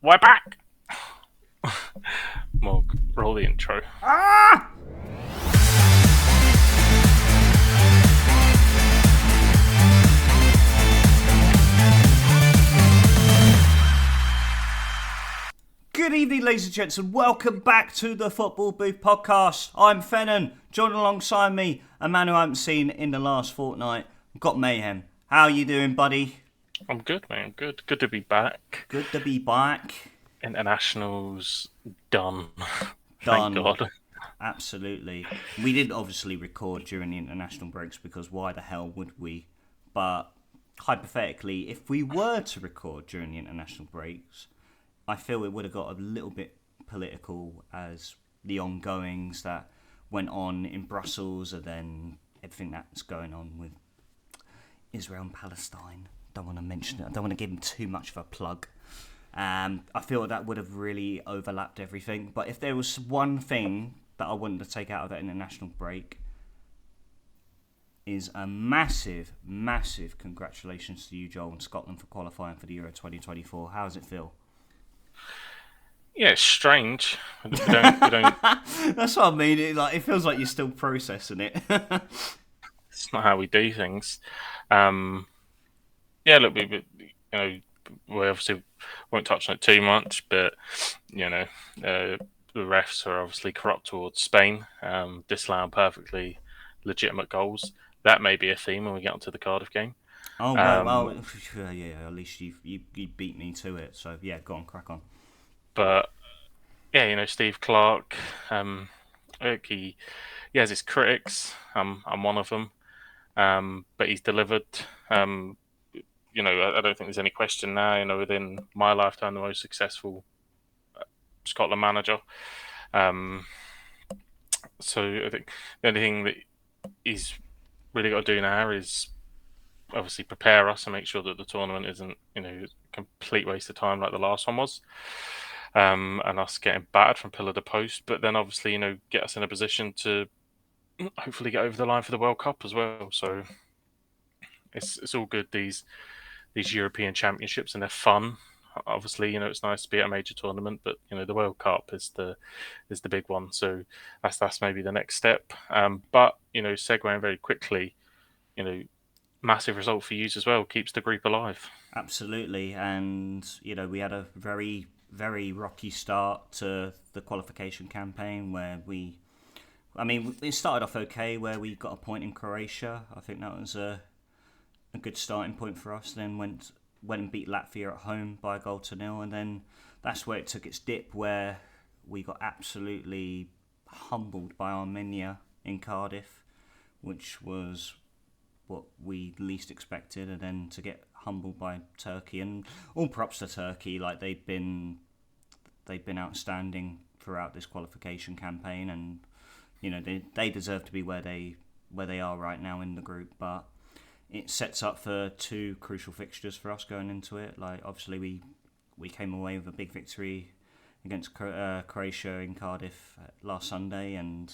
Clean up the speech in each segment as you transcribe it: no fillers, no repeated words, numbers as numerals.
We're back! Morg, roll the intro. Ah! Good evening, ladies and gents, and welcome back to the Football Booth Podcast. I'm Fennan. Joined alongside me, a man who I haven't seen in the last fortnight. I've got Mayhem. How are you doing, buddy? I'm good, man. Good. Good to be back. Good to be back. Internationals done. Thank Done. God. Absolutely. We didn't obviously record during the international breaks because why the hell would we? But hypothetically, if we were to record during the international breaks, I feel it would have got a little bit political as the ongoings that went on in Brussels and then everything that's going on with Israel and Palestine. Don't want to mention it. I don't want to give them too much of a plug. I feel that would have really overlapped everything. But if there was one thing that I wanted to take out of that international break is a massive, massive congratulations to you, Joel, and Scotland for qualifying for the Euro 2024. How does it feel? Yeah, it's strange. We don't. That's what I mean. It feels like you're still processing it. It's not how we do things. Yeah, look, we obviously won't touch on it too much, but the refs are obviously corrupt towards Spain, disallowing perfectly legitimate goals. That may be a theme when we get onto the Cardiff game. Oh well, yeah. At least you beat me to it. So yeah, go on, crack on. But yeah, Steve Clark, look, he has his critics. I'm one of them, but he's delivered. I don't think there's any question now. Within my lifetime, the most successful Scotland manager. So I think the only thing that he's really got to do now is obviously prepare us and make sure that the tournament isn't, a complete waste of time like the last one was. And us getting battered from pillar to post, but then obviously, get us in a position to hopefully get over the line for the World Cup as well. So it's all good, these European championships, and they're fun. Obviously, it's nice to be at a major tournament, but the World Cup is the big one. So that's maybe the next step. But segueing very quickly, massive result for you as well, keeps the group alive. Absolutely, and we had a very, very rocky start to the qualification campaign where it started off okay where we got a point in Croatia. I think that was a good starting point for us. Then went and beat Latvia at home by a 0-0, and then that's where it took its dip, where we got absolutely humbled by Armenia in Cardiff, which was what we least expected, and then to get humbled by Turkey. And all props to Turkey, like they've been outstanding throughout this qualification campaign, and they deserve to be where they are right now in the group. But it sets up for two crucial fixtures for us going into it. Like obviously we came away with a big victory against Croatia in Cardiff last Sunday, and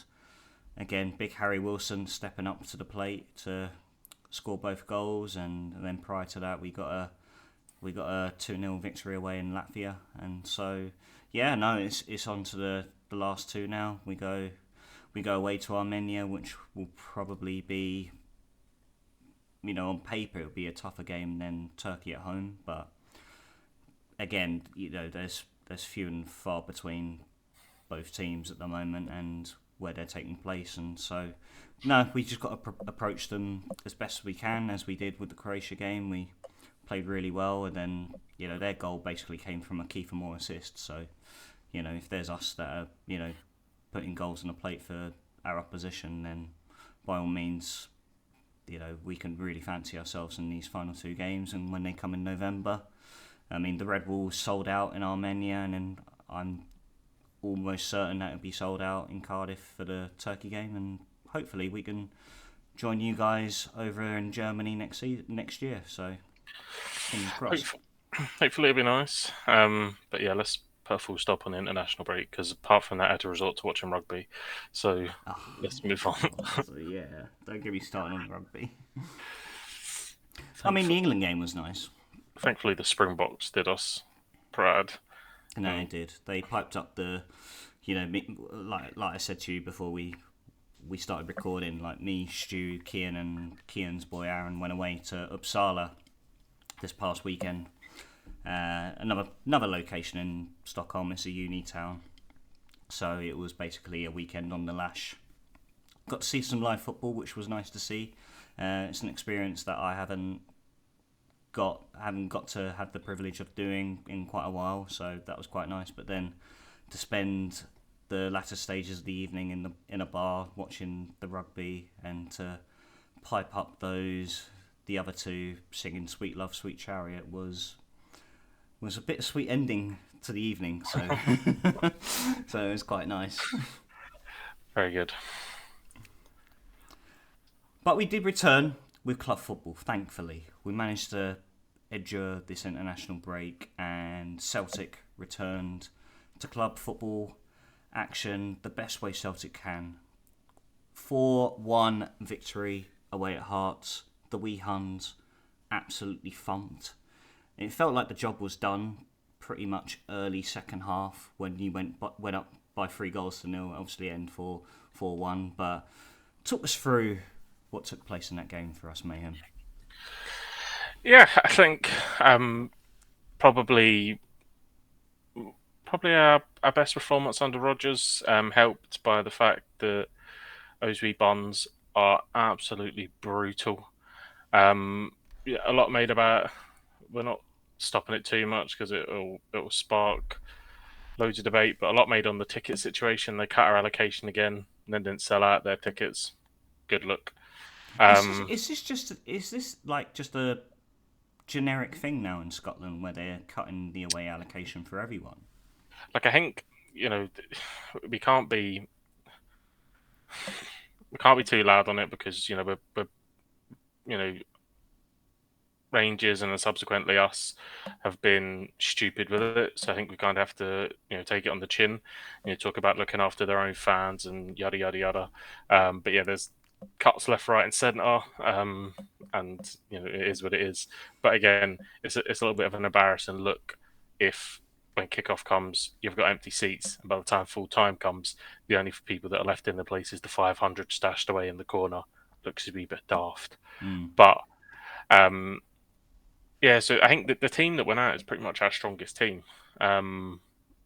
again big Harry Wilson stepping up to the plate to score both goals, and then prior to that we got a 2-0 victory away in Latvia. And so it's on to the last two now. We go away to Armenia, which will probably be, on paper it would be a tougher game than Turkey at home, but again, there's few and far between both teams at the moment and where they're taking place, and so we just got to approach them as best we can, as we did with the Croatia game. We played really well, and then their goal basically came from a Kiefer Moore assist. So if there's us that are putting goals on the plate for our opposition, then by all means we can really fancy ourselves in these final two games. And when they come in November, the Red Wolves sold out in Armenia, and then I'm almost certain that it'll be sold out in Cardiff for the Turkey game, and hopefully we can join you guys over in Germany next year. So fingers crossed. Hopefully it'll be nice. But yeah, let's put a full stop on the international break, because apart from that, I had to resort to watching rugby. So let's move on. So, yeah, don't get me started on rugby. The England game was nice. Thankfully, the Springboks did us proud. No, they Mm. did. They piped up the, like I said to you before we started recording. Like me, Stu, Kian, and Kian's boy Aaron went away to Uppsala this past weekend. Another location in Stockholm. It's a uni town, so it was basically a weekend on the lash. Got to see some live football, which was nice to see. It's an experience that I haven't got to have the privilege of doing in quite a while, so that was quite nice. But then to spend the latter stages of the evening in a bar watching the rugby and to pipe up the other two singing "Sweet Love, Sweet Chariot" was a bittersweet ending to the evening. So so it was quite nice. Very good. But we did return with club football, thankfully. We managed to endure this international break, and Celtic returned to club football action the best way Celtic can. 4-1 victory away at Hearts. The Wee Huns absolutely thumped. It felt like the job was done pretty much early second half when you went up by 3 goals to 0. Obviously, end for 4-1, but took us through what took place in that game for us, Mayhem. Yeah, I think probably probably our best performance under Rodgers, helped by the fact that those wee bonds are absolutely brutal. Yeah, a lot made about. We're not stopping it too much because it'll spark loads of debate, but a lot made on the ticket situation. They cut our allocation again and then didn't sell out their tickets. Good luck. Um, Is this like just a generic thing now in Scotland where they're cutting the away allocation for everyone? like I think we can't be we can't be too loud on it because we're you know Rangers and then subsequently us have been stupid with it. So I think we kind of have to take it on the chin. Talk about looking after their own fans and yada yada yada. But yeah, there's cuts left, right, and centre, and it is what it is. But again, it's a little bit of an embarrassing look if when kickoff comes, you've got empty seats, and by the time full time comes, the only people that are left in the place is the 500 stashed away in the corner. Looks to be a bit daft, Mm. but um, yeah, so I think that the team that went out is pretty much our strongest team,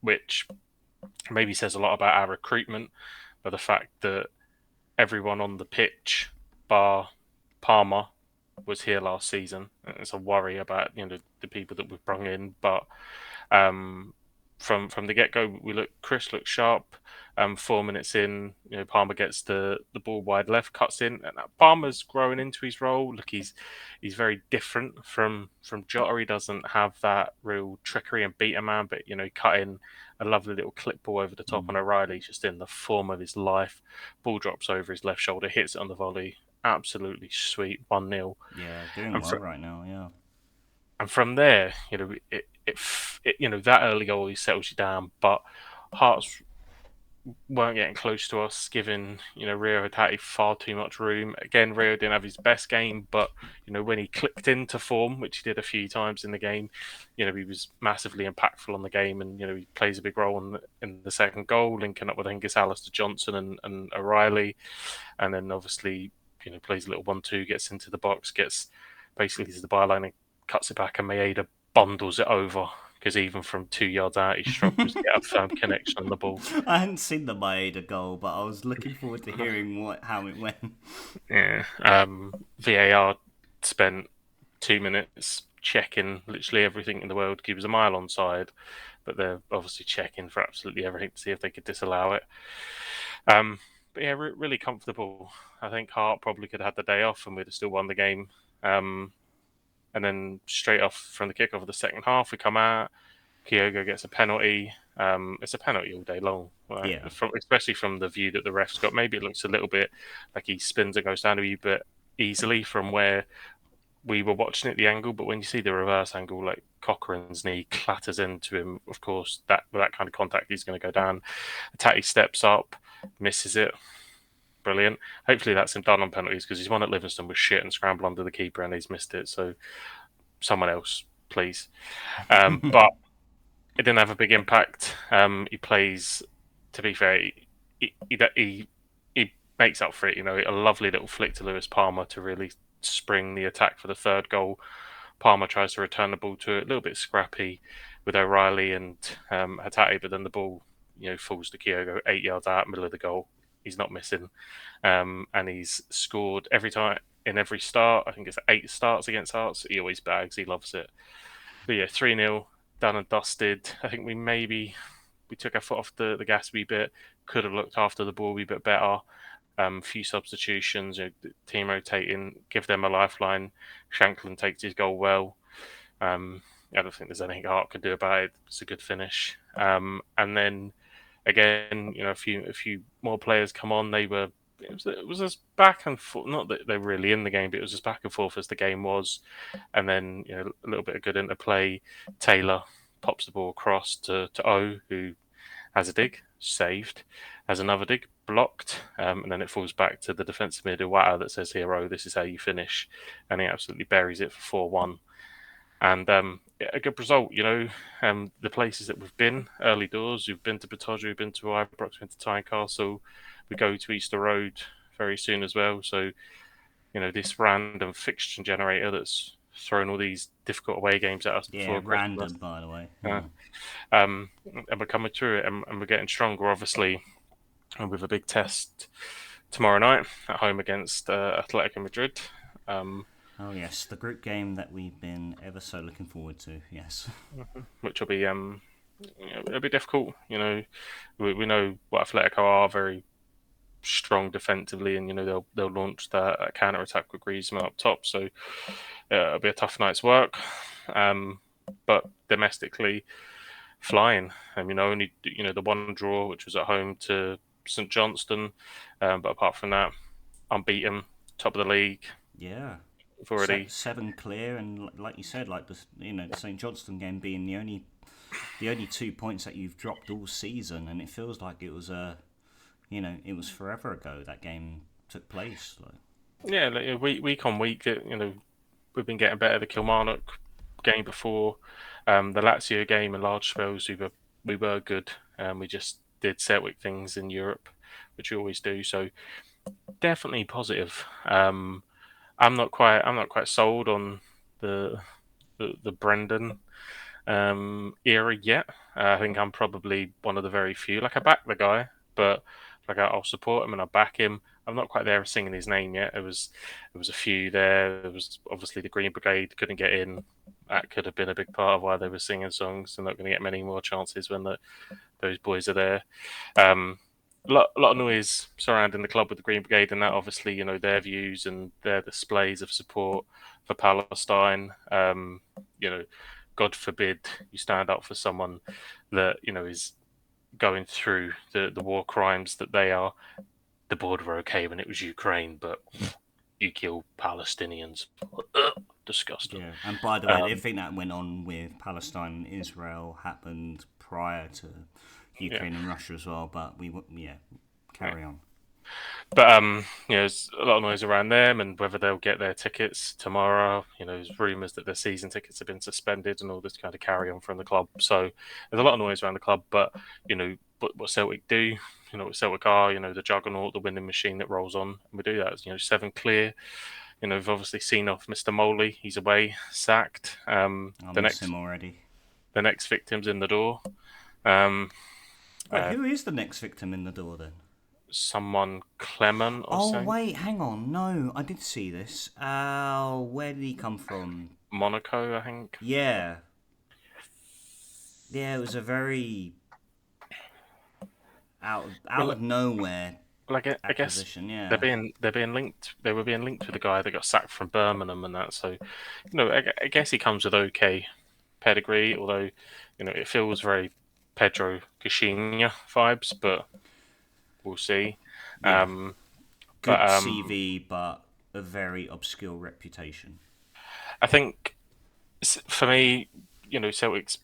which maybe says a lot about our recruitment, but the fact that everyone on the pitch, bar Palmer, was here last season. It's a worry about the people that we've brought in, but um, from the get go, Chris looks sharp. 4 minutes in, Palmer gets the ball wide left, cuts in, and Palmer's growing into his role. Look, he's very different from Jota. He doesn't have that real trickery and beat a man, but cut in a lovely little clip ball over the top on O'Reilly, just in the form of his life. Ball drops over his left shoulder, hits it on the volley. Absolutely sweet, 1-0. Yeah, doing And well right now. Yeah. from there, that early goal he settles you down, but Hearts weren't getting close to us, giving Rio Hatate far too much room. Again, Rio didn't have his best game, but when he clicked into form, which he did a few times in the game, he was massively impactful on the game, and he plays a big role in the second goal, linking up with I think it's Alistair Johnson and O'Reilly, and then obviously plays a little 1-2, gets into the box, gets basically to the byline and cuts it back, and Maeda bundles it over because even from 2 yards out, he struggles to get a firm connection on the ball. I hadn't seen the Maeda goal, but I was looking forward to hearing how it went. Yeah. VAR spent 2 minutes checking literally everything in the world. He was a mile onside, but they're obviously checking for absolutely everything to see if they could disallow it. But yeah, really comfortable. I think Hart probably could have had the day off and we'd have still won the game. And then straight off from the kickoff of the second half, we come out. Kyogo gets a penalty. It's a penalty all day long, right? Yeah. Especially from the view that the ref's got. Maybe it looks a little bit like he spins and goes down a wee bit easily from where we were watching it, the angle. But when you see the reverse angle, like Cochrane's knee clatters into him, of course, with that kind of contact, he's going to go down. Tati steps up, misses it. Brilliant. Hopefully that's him done on penalties because his one at Livingston was shit and scrambled under the keeper and he's missed it. So someone else, please. But it didn't have a big impact. He plays, to be fair, he makes up for it. A lovely little flick to Lewis Palmer to really spring the attack for the third goal. Palmer tries to return the ball to it, a little bit scrappy with O'Reilly and Hatate, but then the ball, falls to Kyogo 8 yards out, middle of the goal. He's not missing, and he's scored every time in every start. I think it's 8 starts against Hearts. He always bags. He loves it. But yeah, 3-0, done and dusted. I think we took our foot off the gas a wee bit. Could have looked after the ball a wee bit better. Few substitutions, the team rotating, give them a lifeline. Shanklin takes his goal well. I don't think there's anything Hart could do about it. It's a good finish. And then again, a few more players come on. It was as back and forth. Not that they're really in the game, but it was as back and forth as the game was. And then a little bit of good interplay. Taylor pops the ball across to O, who has a dig, saved, has another dig, blocked, and then it falls back to the defensive mid Iwata that says here, "Oh, this is how you finish," and he absolutely buries it for 4-1. And a good result, the places that we've been early doors. We've been to Batoja, we've been to Ibrox, we've been to Tynecastle. We go to Easter Road very soon as well. So this random fixture generator that's thrown all these difficult away games at us Yeah, before Christmas. random, by the way. Uh, Yeah. and we're coming through it, and we're getting stronger, obviously, and with a big test tomorrow night at home against Atletico Madrid, um, Oh yes, the group game that we've been ever so looking forward to. Yes. which will be it'll be difficult. We know what Atletico are, very strong defensively, and they'll launch that counter attack with Griezmann up top. So it'll be a tough night's work. Um, but domestically, flying. Only the one draw, which was at home to St Johnston, but apart from that, unbeaten, top of the league. Yeah. We've already, Seven clear, and like you said, like the St Johnston game being the only 2 points that you've dropped all season, and it feels like it was it was forever ago that game took place. Like, yeah, like, week on week, we've been getting better. The Kilmarnock game before, the Lazio game in large spells, we were good. We just did Celtic things in Europe, which we always do. So definitely positive. I'm not quite sold on the the Brendan era yet. I think I'm probably one of the very few. Like I back the guy, but like I'll support him and I back him. I'm not quite there singing his name yet. There was a few there. There was obviously the Green Brigade couldn't get in. That could have been a big part of why they were singing songs. They're not going to get many more chances when those boys are there. A lot of noise surrounding the club with the Green Brigade, and that obviously, their views and their displays of support for Palestine. You know, God forbid you stand up for someone that is going through the war crimes that they are. The border were okay when it was Ukraine, but you kill Palestinians. Disgusting. yeah. And by the way, Um, everything that went on with Palestine and Israel happened prior to yeah. Ukraine and Russia as well. But yeah, carry on. But there's a lot of noise around them and whether they'll get their tickets tomorrow. There's rumours that their season tickets have been suspended and all this kind of carry on from the club. So there's a lot of noise around the club. But what Celtic do, what Celtic are, the juggernaut, the winning machine that rolls on, and we do that. 7 clear. We've obviously seen off Mr. Moley. He's away, sacked. I The miss next him already. the next victim's in the door. Um, Wait, uh, who is the next victim in the door then? Someone Clement or Oh something. wait, hang on. No, I did see this. Where did he come from? Monaco, I think. Yeah, yeah. It was a very out Well, of nowhere like I guess acquisition. they're Yeah, being linked. They were being linked with the guy that got sacked from Birmingham and that. So, I guess he comes with okay pedigree. Although, it feels very Pedro Caixinha vibes, but we'll see. yeah. Um, but Good CV, but a very obscure reputation. I think for me, Celtic's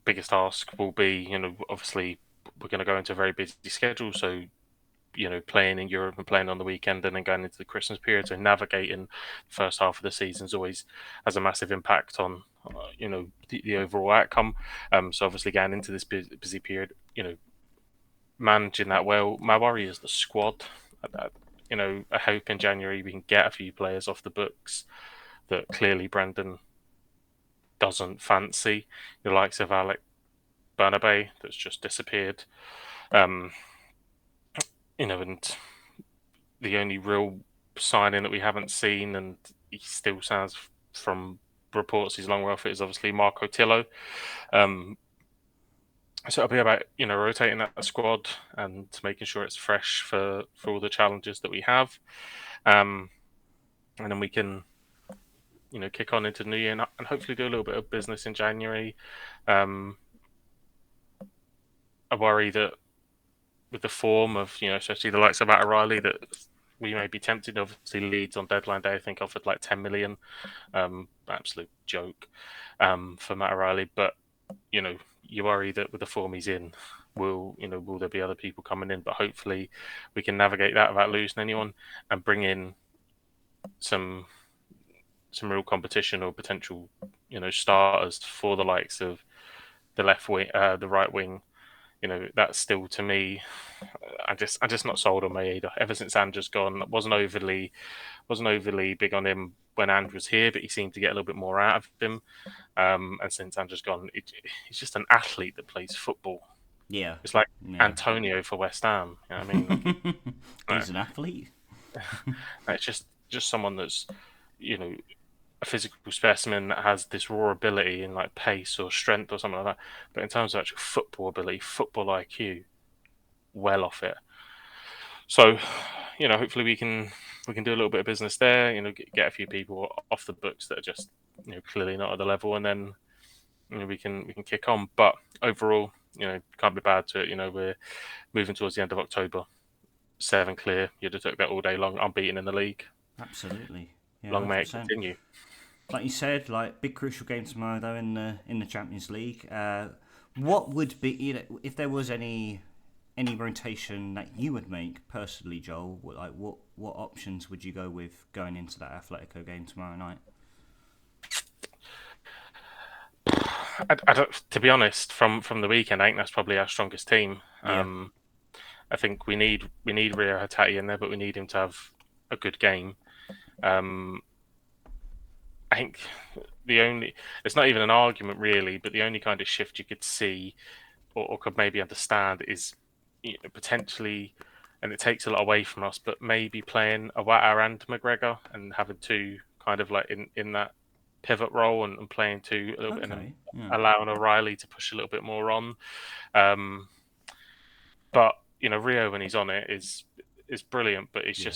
biggest task will be, obviously we're going to go into a very busy schedule. So playing in Europe and playing on the weekend and then going into the Christmas period. So navigating the first half of the season always has a massive impact the overall outcome. So obviously getting into this busy period, managing that well. My worry is the squad. I hope in January we can get a few players off the books that clearly Brendan doesn't fancy. The likes of Alec Bernabe that's just disappeared. Um, and the only real signing that we haven't seen, and he still sounds from reports he's long well fit, is obviously Marco Tillo. Um, so it'll be about rotating that squad and making sure it's fresh for all the challenges that we have, and then we can kick on into the new year and hopefully do a little bit of business in January. Um, I worry that with the form of especially the likes of Matt O'Reilly, that we may be tempted. Obviously, Leeds on deadline day I think offered like 10 million, absolute joke for Matt O'Reilly. But you worry that with the form he's in, will there be other people coming in? But hopefully, we can navigate that without losing anyone and bring in some real competition or potential starters for the likes of the left wing, the right wing. That's still to me. I'm just not sold on Maeda. Ever since Andrew's gone, wasn't overly big on him when Andrew was here, but he seemed to get a little bit more out of him. And since Andrew's gone, he's just an athlete that plays football. Yeah, It's like yeah. Antonio for West Ham. You know what I mean? No, He's an athlete. it's just someone that's you know a physical specimen that has this raw ability in like pace or strength or something like that. But in terms of actual football ability, football IQ, well off it. So, hopefully we can do a little bit of business there. Get a few people off the books that are just clearly not at the level, and then we can kick on. But overall, can't be bad to it. We're moving towards the end of October, 7 clear. You'd have took that all day long, unbeaten in the league. Absolutely. Yeah, Long may it 100%. continue. Like you said, like big crucial game tomorrow though in the Champions League. What would be if there was any rotation that you would make personally, Joel? What options would you go with going into that Atletico game tomorrow night? I don't, to be honest, from the weekend, I think that's probably our strongest team. Yeah. I think we need Rio Hatati in there, but we need him to have a good game. Um, I think the only it's not even an argument really, but the only kind of shift you could see or could maybe understand is potentially, and it takes a lot away from us, but maybe playing Awata and McGregor and having two kind of like in that pivot role and playing two a little bit, and then Okay. Yeah. allowing O'Reilly to push a little bit more on. Um, but Rio when he's on it is brilliant, but Yeah.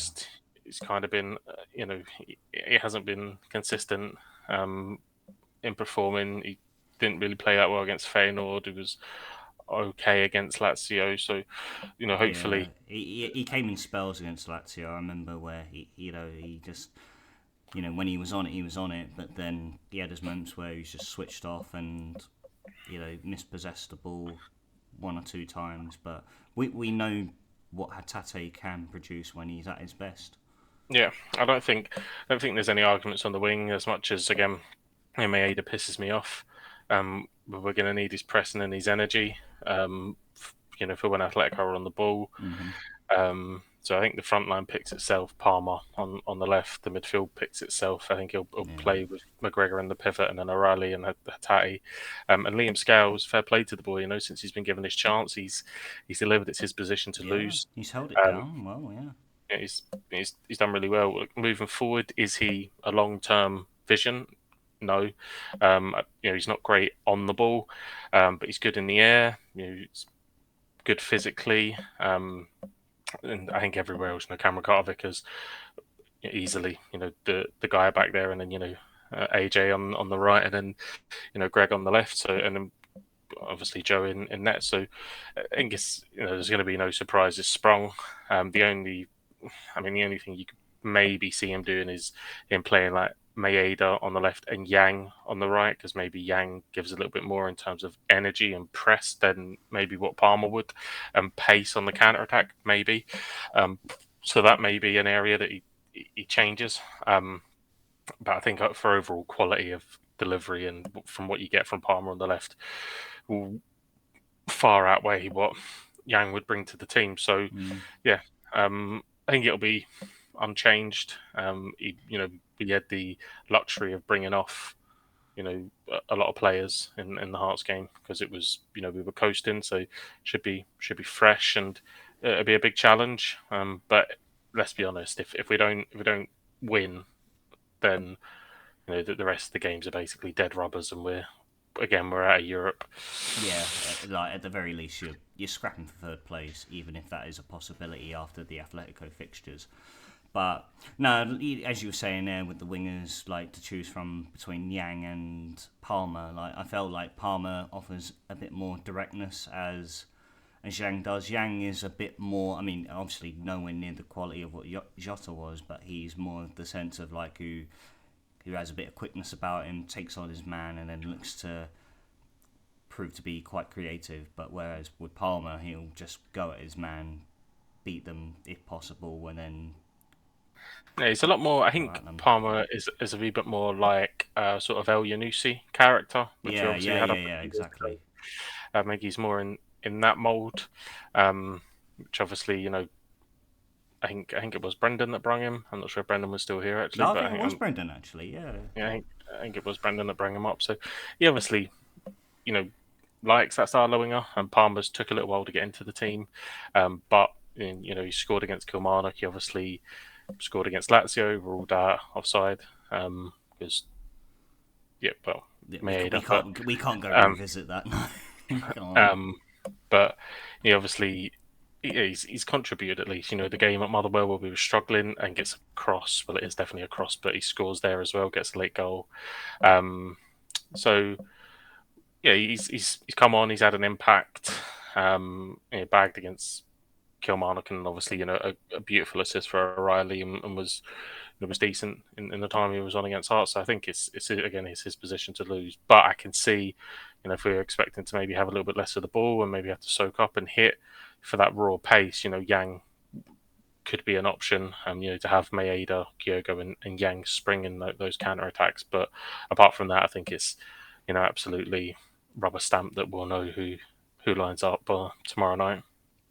it's kind of been it hasn't been consistent in performing. He didn't really play that well against Feyenoord. He was okay against Lazio. So Yeah. hopefully, He came in spells against Lazio. I remember where he just when he was on it, he was on it. But then he had his moments where he was just switched off and mispossessed the ball one or two times. But we know what Hatate can produce when he's at his best. yeah, I don't think there's any arguments on the wing as much as again, Maeda pisses me off. But we're going to need his pressing and his energy. For when Atletico are on the ball. Hmm. So I think the front line picks itself. Palmer on the left, the midfield picks itself. I think he'll Yeah. play with McGregor in the pivot, and then O'Reilly and Hattati. And Liam Scales, fair play to the boy. Since he's been given his chance, he's delivered. It's his position to Yeah. lose. He's held it Um, down well. Yeah. he's done really well. Moving forward, is he a long term vision? No. He's not great on the ball, but he's good in the air. He's good physically. And I think everywhere else, Cameron Cardiff is easily, the guy back there, and then AJ on the right, and then Greg on the left. So and then obviously Joe in net. So I think there's going to be no surprises sprung. The only thing you could maybe see him doing is him playing like Maeda on the left and Yang on the right, because maybe Yang gives a little bit more in terms of energy and press than maybe what Palmer would, and pace on the counter attack maybe. So that may be an area that he changes. But I think for overall quality of delivery and from what you get from Palmer on the left will far outweigh what Yang would bring to the team. So Mm. yeah, I think it'll be unchanged. We had the luxury of bringing off a lot of players in the Hearts game because it was we were coasting, so should be fresh and it'll be a big challenge. But let's be honest, if we don't win, then the rest of the games are basically dead rubbers, and we're out of Europe. Yeah, like at the very least, you're scrapping for third place, even if that is a possibility after the Atletico fixtures. But no, as you were saying there with the wingers, like to choose from between Yang and Palmer, like I felt like Palmer offers a bit more directness as Yang does. Yang is a bit more. I mean, obviously nowhere near the quality of what Jota was, but he's more the sense of like who has a bit of quickness about him, takes on his man, and then looks to prove to be quite creative. But whereas with Palmer, he'll just go at his man, beat them if possible, and then Yeah, he's a lot more. I go think at them. Palmer is a wee bit more like sort of El Yanusi character, which we Yeah, obviously yeah, had yeah, up a yeah, few years ago. exactly. Maybe he's more in that mould, um, which obviously I think it was Brendan that brung him. I'm not sure if Brendan was still here actually, No, I but I think it think was Brendan actually. Yeah, yeah, I think it was Brendan that brought him up. So he obviously you know likes that style of winger, and Palmer's took a little while to get into the team, but he scored against Kilmarnock. He obviously scored against Lazio, ruled out offside because yeah, well, yeah, Maeda, but we can't go um, revisit that. No, come on. um, but he obviously he's contributed at least. The game at Motherwell where we were struggling and gets a cross. Well, it is definitely a cross, but he scores there as well, gets a late goal. Um, so yeah, he's come on. He's had an impact. Bagged against Kilmarnock, and obviously a beautiful assist for O'Reilly, and was decent in the time he was on against Hearts. So I think it's his position to lose. But I can see, if we're expecting to maybe have a little bit less of the ball and maybe have to soak up and hit for that raw pace, Yang could be an option. To have Maeda, Kyogo, and Yang springing those counter attacks. But apart from that, I think it's absolutely rubber stamp that we'll know who lines up tomorrow night.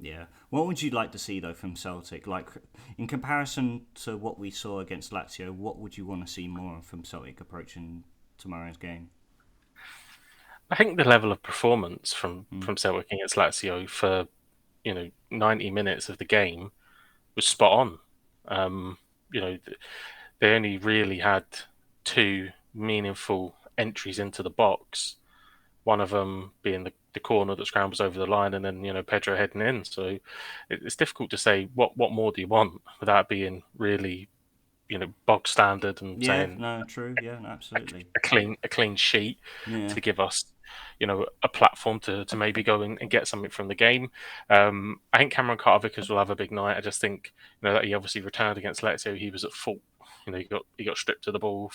Yeah. What would you like to see though from Celtic? Like in comparison to what we saw against Lazio, what would you want to see more from Celtic approaching tomorrow's game? I think the level of performance from Mm. from Celtic against Lazio for 90 minutes of the game was spot on. Um, they only really had two meaningful entries into the box. One of them being the corner that scrambles over the line, and then Pedro heading in. So it's difficult to say what more do you want without being really bog standard and Yeah. saying No. True. Yeah. No, absolutely. a clean sheet Yeah. to give us a platform to maybe go and get something from the game. I think Cameron Carter-Vickers will have a big night. I just think that he obviously returned against Lazio. He was at fault. He got stripped of the ball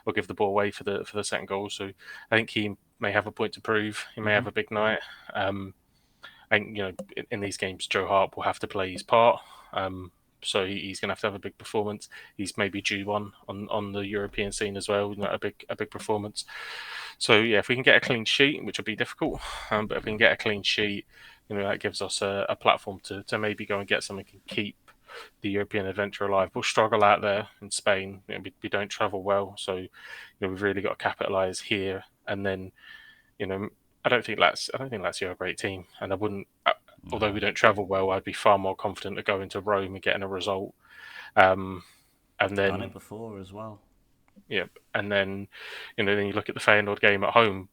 or give the ball away for the second goal. So I think he may have a point to prove. He may Hmm. have a big night. And in these games, Joe Hart will have to play his part. So he's going to have a big performance. He's maybe due one on the European scene as well. A big performance. So yeah, if we can get a clean sheet, which will be difficult, but if we can get a clean sheet, that gives us a platform to maybe go and get something and keep the European adventure alive. We'll struggle out there in Spain. We don't travel well, so we've really got to capitalise here. And then you know, I don't think Lazio are a great team, and I wouldn't. Although we No. don't travel well, I'd be far more confident of going to Rome and getting a result. Um, and Done it then before as well. yeah, and then you look at the Feyenoord game at home.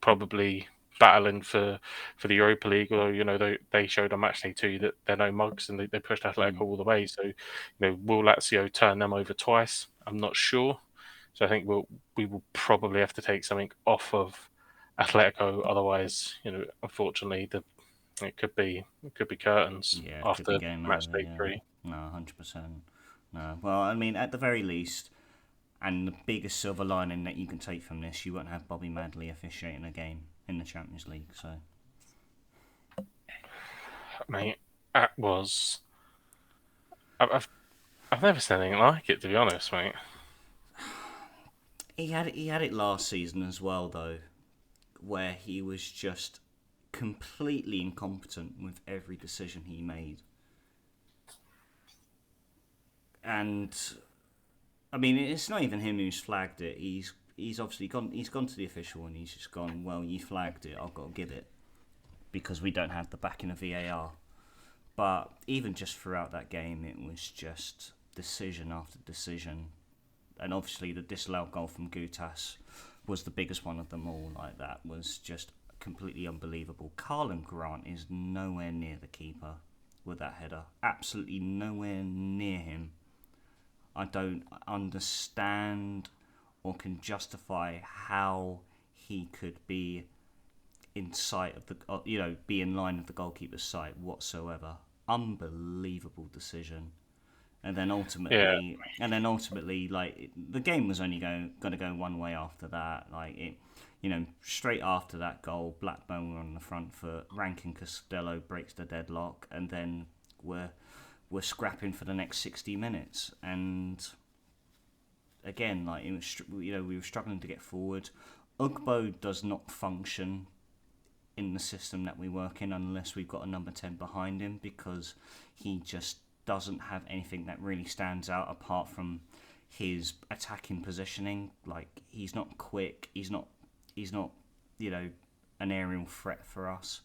Probably battling for the Europa League. Although they showed on matchday too that they're no mugs and they pushed Atletico Mm. all the way. So will Lazio turn them over twice? I'm not sure. So I think we will probably have to take something off of Atletico. Otherwise, unfortunately, it could be curtains Yeah. It could be after game match over. day Yeah. three. No. 100%. No. Well, I mean, at the very least, and the biggest silver lining that you can take from this, you won't have Bobby Madley officiating a game in the Champions League. So Mate, that was. I've never seen anything like it, to be honest, mate. he had it last season as well, though, where he was just completely incompetent with every decision he made. And I mean, it's not even him who's flagged it. He's obviously gone. He's gone to the official and he's just gone. Well, you flagged it. I've got to give it because we don't have the backing of VAR. But even just throughout that game, it was just decision after decision, and obviously the disallowed goal from Goutas was the biggest one of them all. Like that was just completely unbelievable. Carlin Grant is nowhere near the keeper with that header. Absolutely nowhere near him. I don't understand or can justify how he could be in sight of the, be in line with the goalkeeper's sight whatsoever. Unbelievable decision. And then Yeah, ultimately, like the game was only going to go one way after that. Like it, straight after that goal, Blackburn were on the front foot. Rankin-Costello breaks the deadlock, and then we're scrapping for the next 60 minutes. And again, like it was, we were struggling to get forward. Ugbo does not function in the system that we work in unless we've got a number 10 behind him, because he just doesn't have anything that really stands out apart from his attacking positioning. Like he's not quick, he's not an aerial threat for us.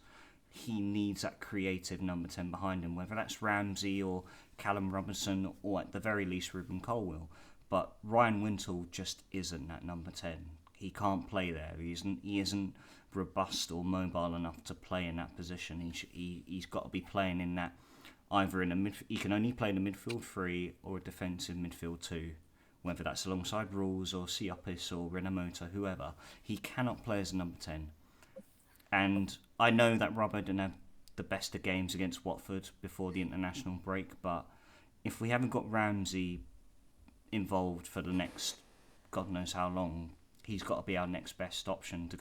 He needs that creative number 10 behind him, whether that's Ramsey or Callum Robinson or at the very least Ruben Colwill. But Ryan Wintle just isn't that number 10. He can't play there. He isn't robust or mobile enough to play in that position. He's got to be playing in that, either in a mid. He can only play in a midfield three or a defensive midfield two, whether that's alongside Rules or Siopis or Renamoto, whoever. He cannot play as a number 10. And I know that Robbo didn't have the best of games against Watford before the international break, but if we haven't got Ramsey involved for the next God knows how long, he's got to be our next best option to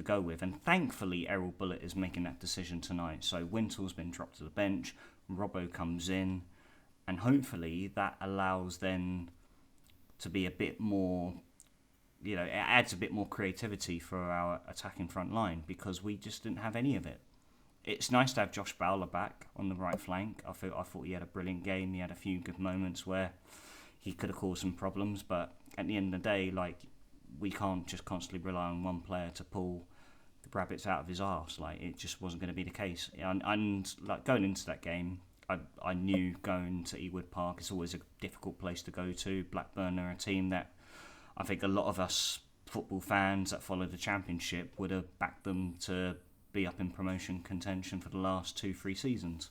go with. And thankfully, Errol Bullitt is making that decision tonight. So Wintle's been dropped to the bench, Robbo comes in, and hopefully that allows then to be a bit more, it adds a bit more creativity for our attacking front line, because we just didn't have any of it. It's nice to have Josh Bowler back on the right flank. I thought he had a brilliant game. He had a few good moments where he could have caused some problems, but at the end of the day, like, we can't just constantly rely on one player to pull the rabbits out of his arse. Like, it just wasn't going to be the case. And like going into that game, I knew going to Ewood Park is always a difficult place to go to. Blackburn are a team that I think a lot of us football fans that follow the Championship would have backed them to be up in promotion contention for the last 2-3 seasons.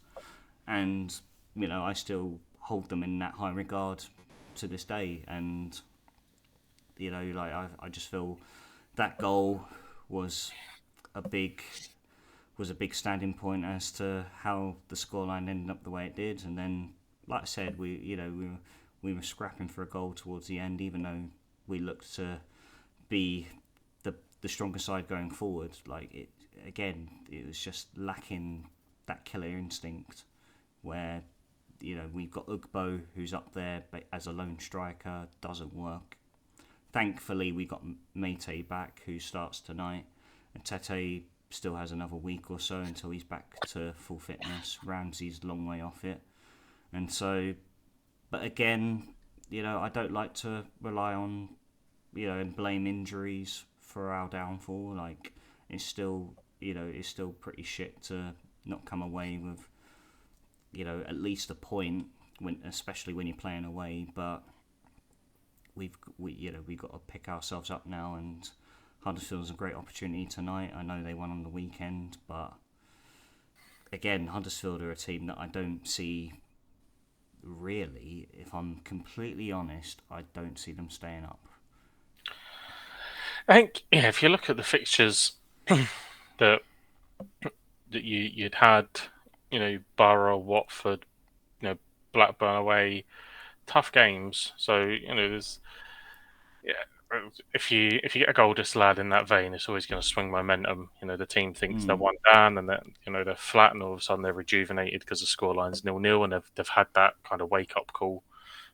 And, I still hold them in that high regard to this day. And, I just feel that goal was a big standing point as to how the scoreline ended up the way it did. And then, like I said, we were scrapping for a goal towards the end, even though we looked to be the stronger side going forward. Like it was just lacking that killer instinct where we've got Ugbo who's up there but as a lone striker, doesn't work. Thankfully we got Mate back, who starts tonight, and Tete still has another week or so until he's back to full fitness. Ramsey's a long way off it, and so, but again, I don't like to rely on, and blame injuries for our downfall. Like, it's still, it's still pretty shit to not come away with, at least a point, especially when you're playing away. But we've got to pick ourselves up now, and Huddersfield's a great opportunity tonight. I know they won on the weekend, but again, Huddersfield are a team that I don't see. Really, if I'm completely honest, I don't see them staying up. I think if you look at the fixtures that you'd had, Borough, Watford, Blackburn away, tough games. So there's yeah. If you get a goal disallowed in that vein, it's always going to swing momentum. The team thinks they're one down, and that they're flat, and all of a sudden they're rejuvenated because the scoreline's 0-0, and they've had that kind of wake up call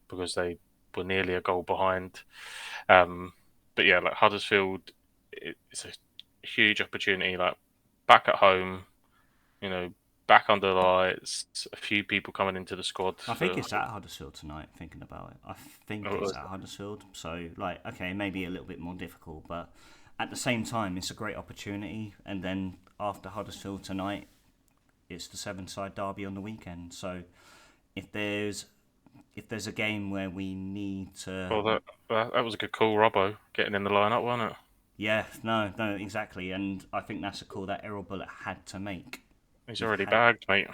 because they were nearly a goal behind. Um, but yeah, like Huddersfield, it's a huge opportunity. Like back at home, you know, back under the lights, a few people coming into the squad I think for. it's at Huddersfield tonight, thinking about it. I think it's at Huddersfield. So, like, okay, maybe a little bit more difficult, but at the same time, it's a great opportunity. And then after Huddersfield tonight, it's the seven-side derby on the weekend. So, if there's a game where we need to, Well, that was a good call, Robbo, getting in the lineup, wasn't it? yeah, no, exactly. And I think that's a call that Errol Bullet had to make. He's He already had. bagged, mate.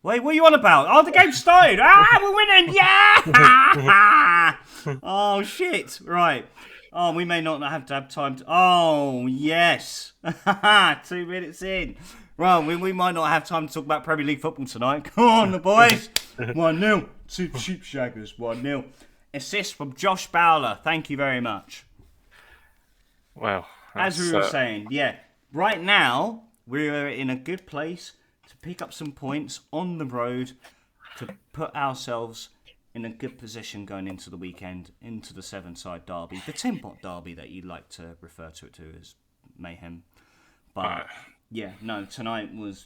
Wait, what are you on about? Oh, the game started! Ah, we're winning! Yeah! Oh, shit! Right. Oh, we may not have to have time to. Oh, yes! 2 minutes in. Right, we might not have time to talk about Premier League football tonight. Come on, the boys! 1-0. Two sheep shaggers, 1-0. Assist from Josh Bowler. Thank you very much. Well, As we that's were saying, yeah, right now we're in a good place to pick up some points on the road to put ourselves in a good position going into the weekend, into the seven-side derby, the 10-pot derby that you like to refer to it to as mayhem. But yeah, no, tonight is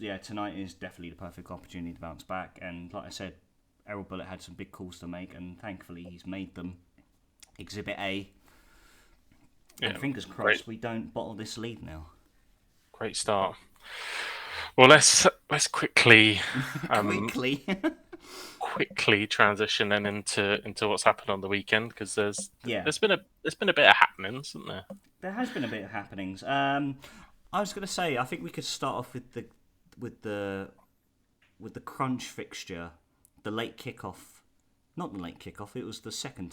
definitely the perfect opportunity to bounce back. And like I said, Errol Bullet had some big calls to make, and thankfully he's made them. Exhibit A. yeah, And fingers great, crossed we don't bottle this lead now. great start. Well, let's quickly Quickly. quickly transition then into what's happened on the weekend because Yeah, there's been a bit of happenings, isn't there? there has been a bit of happenings. I was going to say, I think we could start off with with the the crunch fixture, the late kickoff. Not the late kickoff. It was the second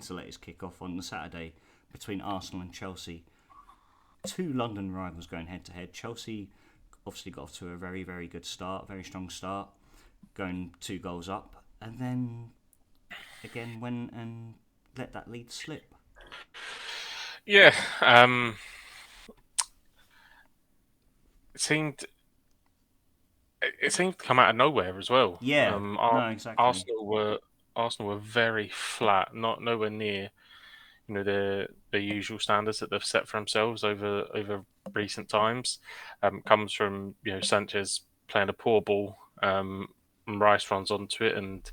to latest kickoff on the Saturday between Arsenal and Chelsea. Two London rivals going head to head. Chelsea obviously got off to a very, very good start, very strong start, going 2 goals up, and then again went and let that lead slip. Yeah, it seemed it seemed to come out of nowhere as well. Yeah, no, exactly. Arsenal were Arsenal were very flat, not nowhere near their usual standards that they've set for themselves over recent times. Comes from Sanchez playing a poor ball. And Rice runs onto it and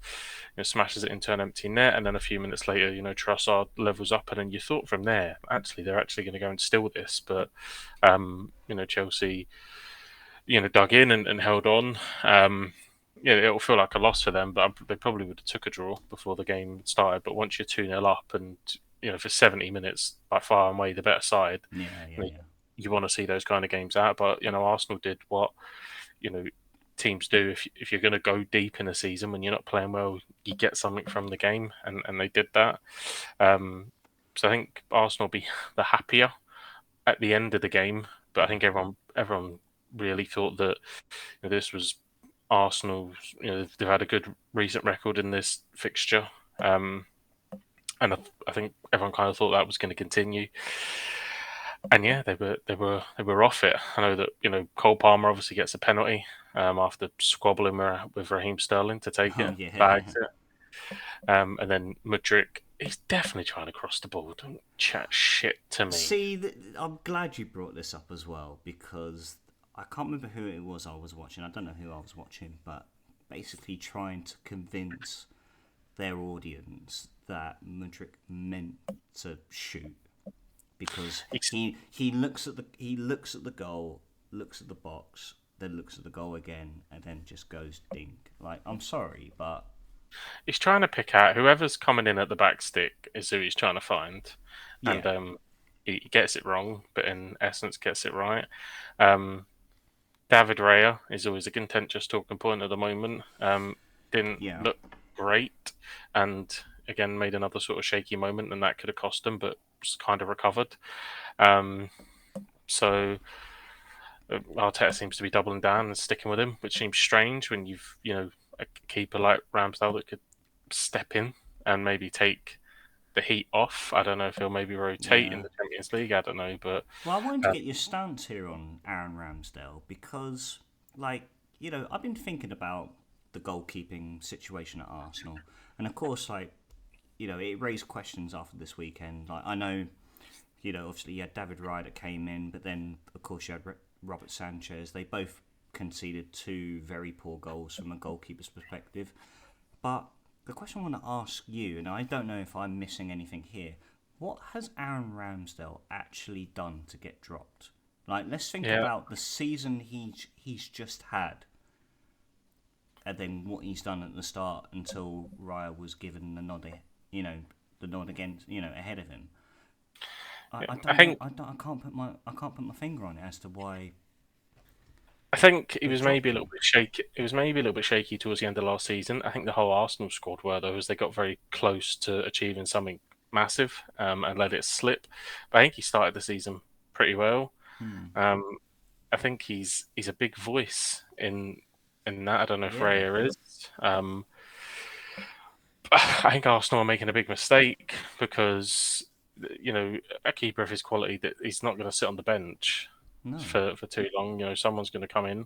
smashes it into an empty net, and then a few minutes later, Trossard levels up, and then you thought from there, actually, they're actually going to go and steal this, but Chelsea, dug in and held on. Yeah, it'll feel like a loss for them, but they probably would have took a draw before the game started. But once you're 2-0 up, and for 70 minutes, by far and away the better side, Yeah, you, yeah, know, yeah. you want to see those kind of games out. But Arsenal did what teams do if you're going to go deep in a season when you're not playing well, you get something from the game, and they did that. So I think Arsenal will be the happier at the end of the game, but I think everyone really thought that this was Arsenal. They've had a good recent record in this fixture, and I think everyone kind of thought that was going to continue. And yeah, they were off it. I know that Cole Palmer obviously gets a penalty after squabbling with Raheem Sterling to take Oh it, yeah. bags it, and then Mudryk. He's definitely trying to cross the ball. Don't chat shit to me. See, I'm glad you brought this up as well because I can't remember who it was I was watching. I don't know who I was watching, but basically trying to convince their audience that Mudryk meant to shoot because he looks at the goal, looks at the box, then looks at the goal again, and then just goes dink. Like, I'm sorry, but He's trying to pick out whoever's coming in at the back stick is who he's trying to find, and yeah, he gets it wrong, but in essence gets it right. Um, David Raya is always a contentious talking point at the moment. Didn't yeah. look great, and again made another sort of shaky moment, and that could have cost him, but just kind of recovered. Um, so Arteta seems to be doubling down and sticking with him, which seems strange when you've a keeper like Ramsdale that could step in and maybe take the heat off. I don't know if he'll maybe rotate in Yeah. the Champions League. I don't know, but Well, I wanted to get your stance here on Aaron Ramsdale because, like, I've been thinking about the goalkeeping situation at Arsenal, and of course, like, it raised questions after this weekend. Like, I know, obviously you had David Raya that came in, but then of course you had Robert Sanchez. They both conceded two very poor goals from a goalkeeper's perspective. But the question I want to ask you, and I don't know if I'm missing anything here, what has Aaron Ramsdale actually done to get dropped? Like, let's think Yeah, about the season he's just had, and then what he's done at the start until Raya was given the nod, the nod again, ahead of him. I I don't know. think I can't put my finger on it as to why I think it they've was maybe dropped a little him. bit shaky. It was maybe a little bit shaky towards the end of last season. I think the whole Arsenal squad were though, as they got very close to achieving something massive and let it slip. But I think he started the season pretty well. Hmm. Um, I think he's a big voice in that. I don't know if Yeah. Raya is. I think Arsenal are making a big mistake because a keeper of his quality that he's not going to sit on the bench No. for too long. Someone's going to come in,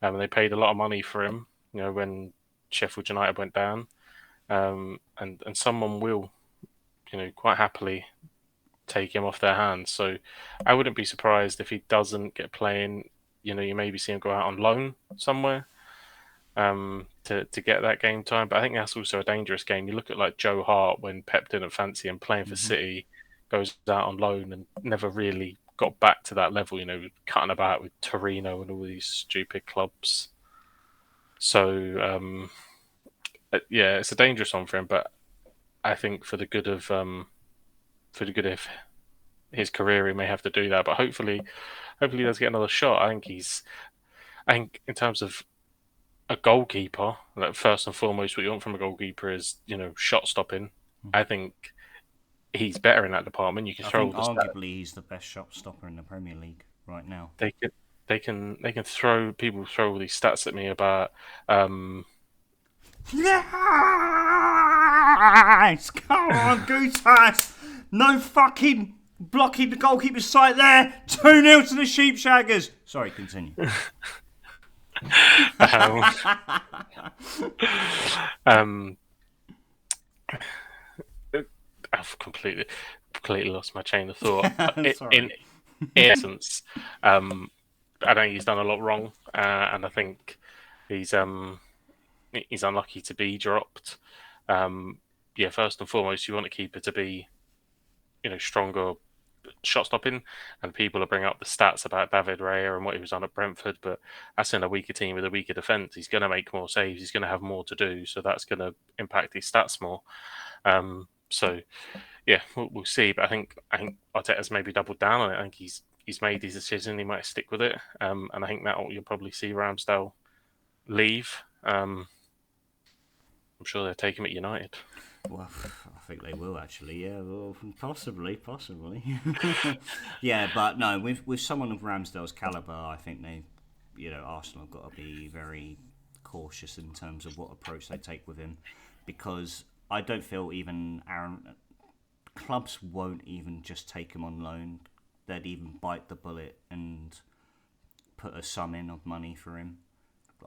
and they paid a lot of money for him. When Sheffield United went down, and someone will quite happily take him off their hands. So I wouldn't be surprised if he doesn't get playing. You maybe see him go out on loan somewhere to get that game time. But I think that's also a dangerous game. You look at like Joe Hart when Pep didn't fancy him playing for Hmm. City, goes out on loan and never really got back to that level. Cutting about with Torino and all these stupid clubs. So yeah, it's a dangerous one for him. But I think for the good of his career, he may have to do that. But hopefully he does get another shot. I think in terms of a goalkeeper, like first and foremost, what you want from a goalkeeper is shot stopping. I think he's better in that department. You can I throw think all the stats. arguably he's the best shot stopper in the Premier League right now. They can throw people throw all these stats at me about um Yes! Come on, Goutas! No fucking blocking the goalkeeper's sight there! 2-0 to the Sheepshaggers! Sorry, continue. um, um I've completely lost my chain of thought. In Sorry. essence, I think he's done a lot wrong, and I think he's um he's unlucky to be dropped. Um, yeah, first and foremost, you want a keeper to be stronger shot stopping, and people will bring up the stats about David Raya and what he was on at Brentford, but that's in a weaker team with a weaker defence. He's going to make more saves. He's going to have more to do, so that's going to impact his stats more. So yeah, we'll see. But I think Arteta's maybe doubled down on it. I think he's made his decision. He might stick with it, and I think that you'll probably see Ramsdale leave. I'm sure they'll take him at United. Well, I think they will actually. Yeah, well, possibly. Yeah, but no, with someone of Ramsdale's caliber, I think Arsenal have got to be very cautious in terms of what approach they take with him, because I don't feel even Aaron clubs won't even just take him on loan. They'd even bite the bullet and put a sum in of money for him.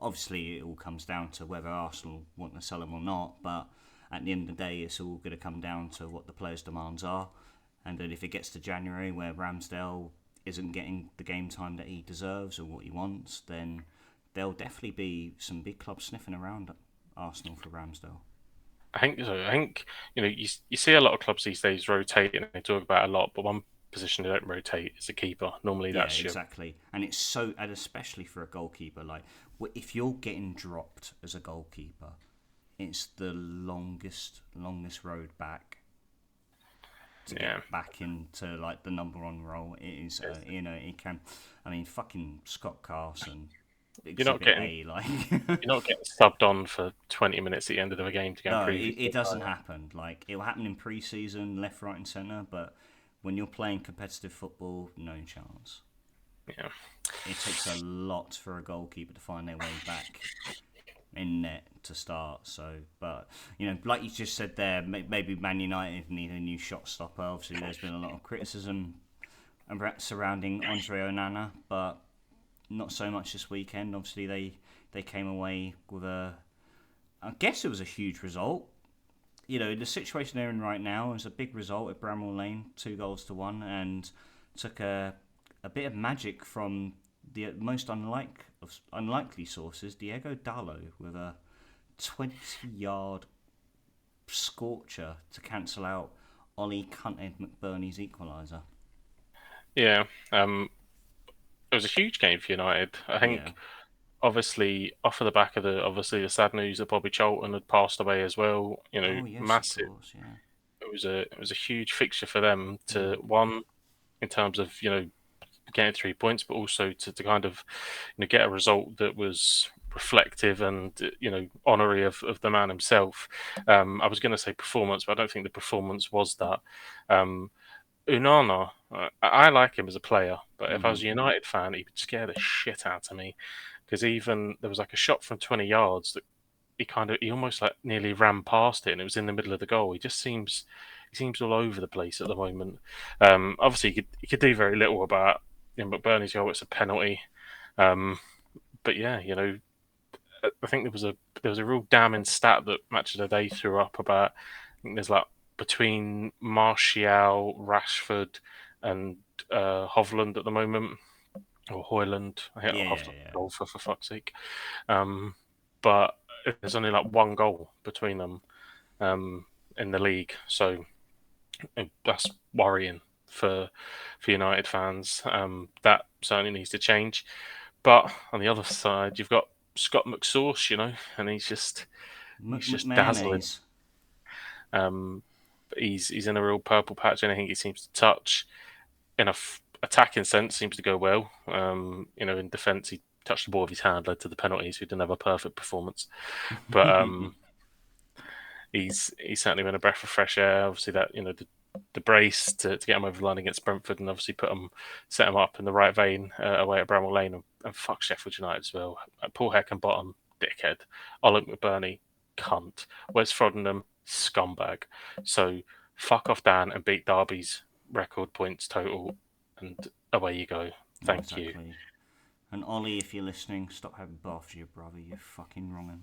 Obviously, it all comes down to whether Arsenal want to sell him or not, but at the end of the day, it's all going to come down to what the players' demands are. And then if it gets to January where Ramsdale isn't getting the game time that he deserves or what he wants, then there'll definitely be some big clubs sniffing around Arsenal for Ramsdale. I think so. I think you see a lot of clubs these days rotate, and they talk about it a lot. But one position they don't rotate is a keeper. Normally, Yeah, that's your exactly. And it's so, and especially for a goalkeeper, like if you're getting dropped as a goalkeeper, it's the longest road back to yeah. get back into like the number one role. It is, it can. I mean, fucking Scott Carson, You're not Exhibit getting A, like. you're not getting subbed on for 20 minutes at the end of the game to go and No, prove it doesn't it. happen. Like it will happen in pre-season, left, right, and centre. But when you're playing competitive football, no chance. Yeah, It takes a lot for a goalkeeper to find their way back in net to start. So, but like you just said there, maybe Man United need a new shot stopper. Obviously, there's been a lot of criticism surrounding Andre Onana, but not so much this weekend. Obviously, they came away with I guess it was a huge result. the situation they're in right now is a big result at Bramall Lane, 2 goals to 1, and took a bit of magic from the most unlikely sources. Diego Dallo with a 20-yard scorcher to cancel out Ollie Cunted McBurney's equaliser. Yeah, it was a huge game for United. I Yeah. think obviously off of the back of the sad news that Bobby Charlton had passed away as well. Oh yes, of Massive. course. Yeah. It was a huge fixture for them to Mm. one in terms of getting 3 points, but also to kind of get a result that was reflective and honorary of the man himself. I was going to say performance, but I don't think the performance was that. Um, Unana, I like him as a player, but if I Mm-hmm. was a United fan, he would scare the shit out of me because even there was like a shot from 20 yards that he almost like nearly ran past it and it was in the middle of the goal. He seems all over the place at the moment. Obviously, he could do very little about McBurney's goal. It's a penalty, um, but yeah, I think there was a real damning stat that Match of the Day threw up about. I think there's like between Martial, Rashford, and Hovland at the moment, or Hoyland. I hit Yeah, yeah, Hovland yeah. goal for fuck's sake. Um, but there's only like one goal between them um, in the league, so that's worrying for United fans. That certainly needs to change. But on the other side, you've got Scott McSauce, and he's just dazzling. McMayonnaise. Um, he's in a real purple patch. Anything he seems to touch in a attacking sense seems to go well. In defence, he touched the ball with his hand, led to the penalties. He didn't have a perfect performance, but he's certainly been a breath of fresh air. Obviously, that the brace to get him over the line against Brentford, and obviously set him up in the right vein away at Bramall Lane, and fuck Sheffield United as well. Paul Heckenbottom, dickhead. Ollie McBurney, cunt. Wes Froddenham, scumbag. So fuck off, Dan, and beat Derby's record points total, and away you go. Oh, Thank you. exactly. And Ollie, if you're listening, stop having baths with your brother. You're fucking wronging.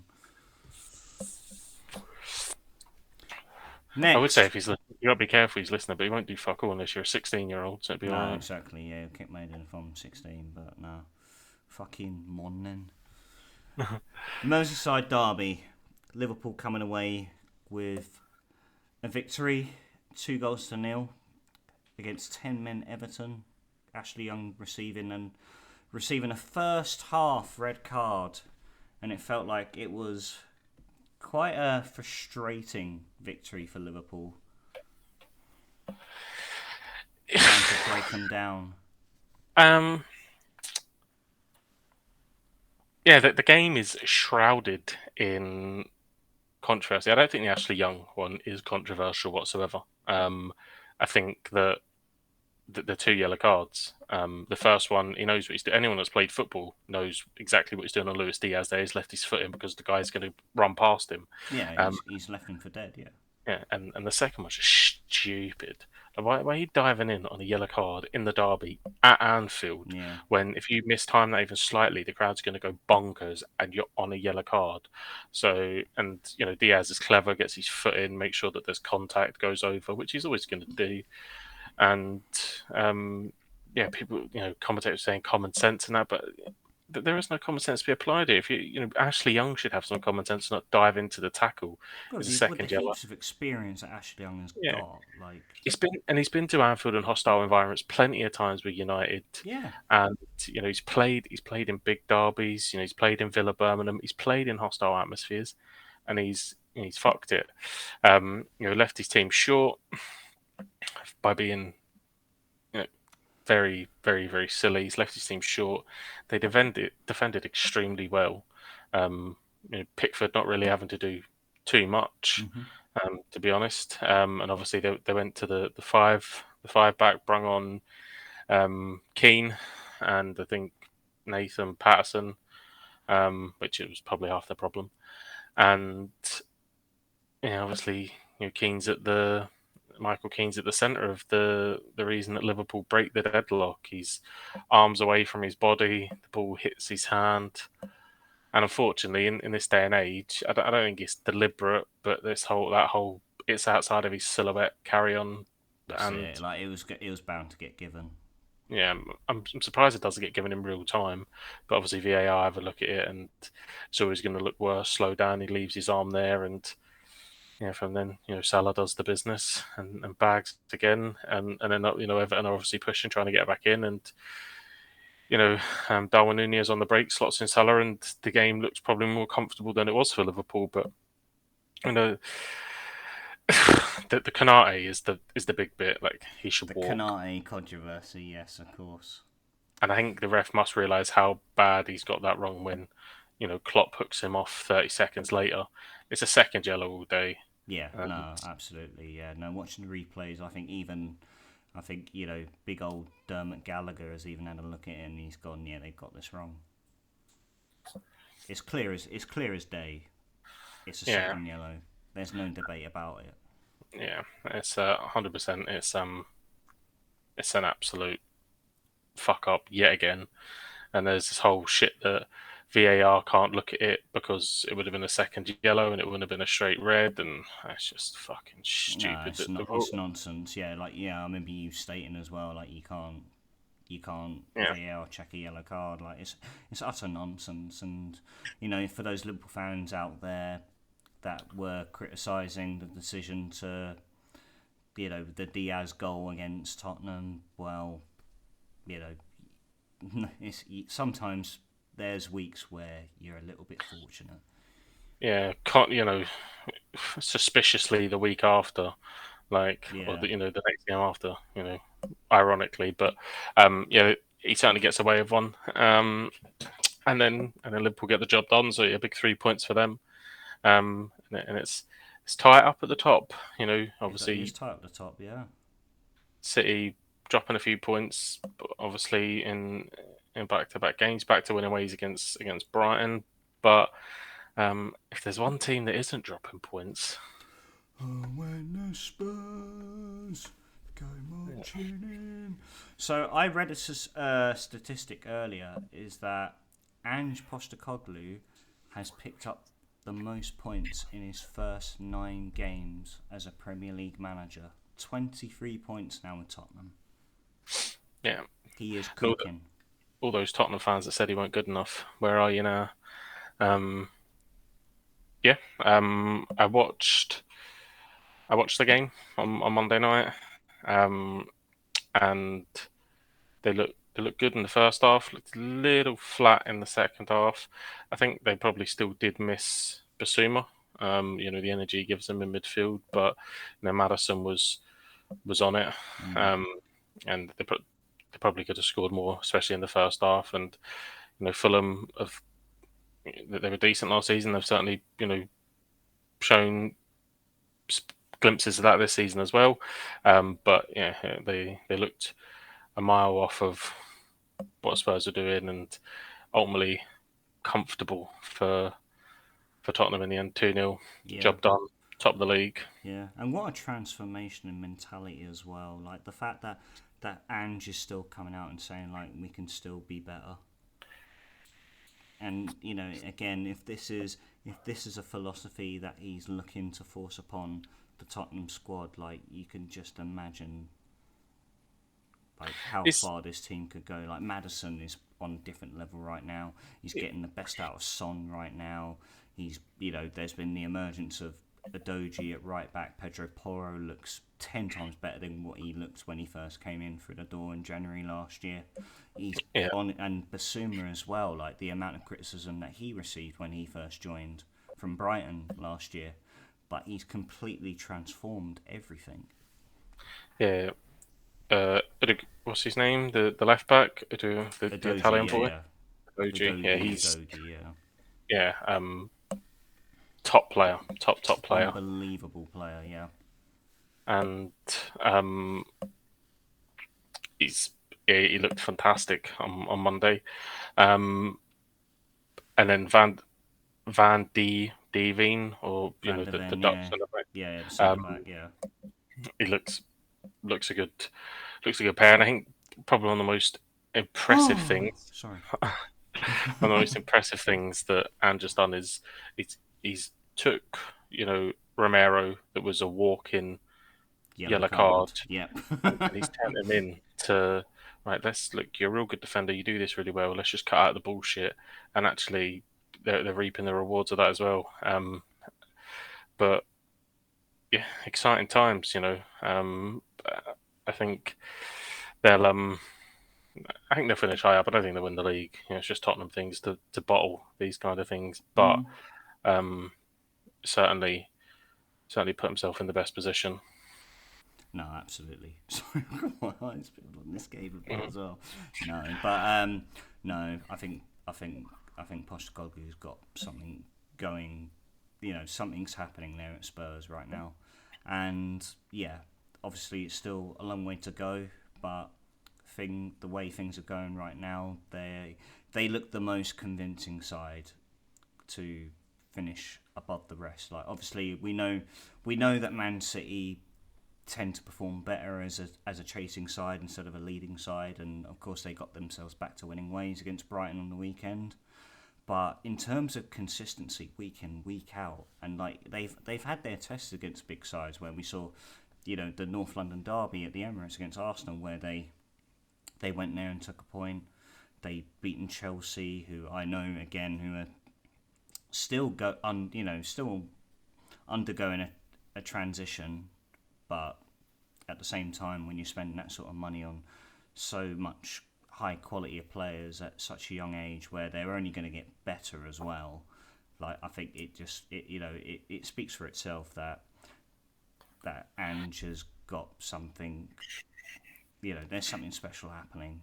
I would say Next. if you gotta be careful he's listening, but he won't do fuck all unless you're a 16-year-old, so it'd be No, alright. exactly. Yeah, kick made if I'm 16, but no. Fucking morning. Merseyside derby. Liverpool coming away with a victory, 2 goals to 0 against 10 men Everton. Ashley Young receiving a first half red card, and it felt like it was quite a frustrating victory for Liverpool. Trying to break them down. Um, yeah, the game is shrouded in controversy. I don't think the Ashley Young one is controversial whatsoever. I think that the two yellow cards. The first one, he knows what he's doing. Anyone that's played football knows exactly what he's doing on Luis Diaz there. He's left his foot in because the guy's going to run past him. Yeah, Um, he's left him for dead. Yeah. yeah, and the second one's just stupid. Like, why are you diving in on a yellow card in the derby at Anfield Yeah. when if you mistime that even slightly, the crowd's going to go bonkers and you're on a yellow card? So, and Diaz is clever, gets his foot in, makes sure that there's contact, goes over, which he's always going to do. And yeah, people, commentators saying common sense and that, but there is no common sense to be applied here. If Ashley Young should have some common sense, and not dive into the tackle Good, as a with the second yellow. heaps of experience that Ashley Young has Yeah, got, like, he's been to Anfield and hostile environments plenty of times with United, yeah, and he's played in big derbies. He's played in Villa, Birmingham. He's played in hostile atmospheres, and he's fucked it. Left his team short by being very, very, very silly. He's left his team short. They defended extremely well. Pickford not really having to do too much, hmm to be honest. And obviously they went to the five back, brung on Keane and I think Nathan Patterson, which it was probably half the problem. And obviously Keane's at the Michael Keane's at the centre of the reason that Liverpool break the deadlock. He's arms away from his body, the ball hits his hand, and unfortunately, in this day and age, I don't think it's deliberate, but that whole it's outside of his silhouette carry on, That's and it. Like it was bound to get given. yeah, I'm surprised it doesn't get given in real time. But obviously VAR have a look at it, and it's always going to look worse. Slow down. He leaves his arm there, and yeah, from then Salah does the business and bags again, and then Everton are obviously pushing, trying to get back in, and you know Darwin Nunez on the break slots in Salah, and the game looks probably more comfortable than it was for Liverpool. But you know the Kanate is the big bit. Like he should The walk. Kanate controversy, yes, of course. And I think the ref must realise how bad he's got that wrong when, Klopp hooks him off 30 seconds later. It's a second yellow all day. Yeah, And no, absolutely. Yeah, no. Watching the replays, I think big old Dermot Gallagher has even had a look at it and he's gone, yeah, they've got this wrong. It's clear as day. It's a yeah, second yellow. There's no debate about it. yeah, it's 100%. It's an absolute fuck up yet again. And there's this whole shit that VAR can't look at it because it would have been a second yellow and it wouldn't have been a straight red, and that's just fucking No, stupid. it's not. It's nonsense. Yeah, like yeah, I remember you stating as well. Like you can't Yeah, VAR check a yellow card. Like it's utter nonsense. And for those Liverpool fans out there that were criticising the decision to the Diaz goal against Tottenham, well, you know, sometimes there's weeks where you're a little bit fortunate. yeah, can't suspiciously the week after, like, or Yeah, the next game after, ironically, but yeah, he certainly gets away with one. And then Liverpool get the job done, so yeah, big 3 points for them. And it's tight up at the top. it's Obviously tight up the top. Yeah. City dropping a few points, but obviously in back-to-back games, back to winning ways against Brighton. But if there's one team that isn't dropping points, Oh, when the Spurs go marching in. So I read a statistic earlier is that Ange Postecoglou has picked up the most points in his first 9 games as a Premier League manager. 23 points now with Tottenham. yeah, He is all, cooking. all those Tottenham fans that said he weren't good enough, where are you now? Um, yeah, I watched the game on Monday night, um, and they looked good in the first half. Looked a little flat in the second half. I think they probably still did miss Basuma. The energy he gives them in midfield, but Madison was on it, Mm. um, and they probably could have scored more, especially in the first half. And Fulham they were decent last season. They've certainly shown glimpses of that this season as well. But yeah, they looked a mile off of what Spurs are doing, and ultimately comfortable for Tottenham in the end. 2-0, Yeah, job done, top of the league. yeah. And what a transformation in mentality as well. Like the fact that Ange is still coming out and saying like we can still be better. And again, if this is a philosophy that he's looking to force upon the Tottenham squad, like you can just imagine like how It's far this team could go. Like Madison is on a different level right now. He's getting the best out of Son right now. He's there's been the emergence of Adoji at right back. Pedro Porro looks 10 times better than what he looked when he first came in through the door in January last year. He's yeah, on, and Basuma as well. Like the amount of criticism that he received when he first joined from Brighton last year, but he's completely transformed everything. yeah. What's his name? The left back, the Adoji, Italian yeah, boy, yeah, OG. Yeah, he's Adoji, yeah, yeah, top player, top player, unbelievable player, yeah. and um, he's yeah, he looked fantastic on Monday. Um, and then Van Deveen, or Van der the Ven, Dutch yeah, centre back. yeah, the centre back, Um, yeah. he looks a good pair, and I think probably one of the most impressive Oh, things, sorry. one of the most impressive things that Ange's done is he's took Romero that was a walk-in Yellow yellow card, card. Yep. and he's turned him in to right. Let's look. You're a real good defender. You do this really well. Let's just cut out the bullshit, and actually, they're reaping the rewards of that as well. But yeah, exciting times. I think they'll I think they'll finish high up. I don't think they'll win the league. It's just Tottenham things to bottle these kind of things. But Mm. um, certainly, certainly put himself in the best position. No, absolutely. Sorry, I've got my eyes peeled on this game a bit Mhm. as well. No, but no, I think Postecoglou's got something going. Something's happening there at Spurs right now, and yeah, obviously it's still a long way to go, but the way things are going right now, they look the most convincing side to finish above the rest. Like obviously we know that Man City tend to perform better as a chasing side instead of a leading side, and of course they got themselves back to winning ways against Brighton on the weekend. But in terms of consistency, week in week out, and like they've had their tests against big sides where we saw, the North London derby at the Emirates against Arsenal, where they went there and took a point. They beaten Chelsea, who I know again, who are still undergoing a transition, but at the same time, when you're spending that sort of money on so much high quality of players at such a young age, where they're only going to get better as well, like I think it speaks for itself that Ange has got something. There's something special happening.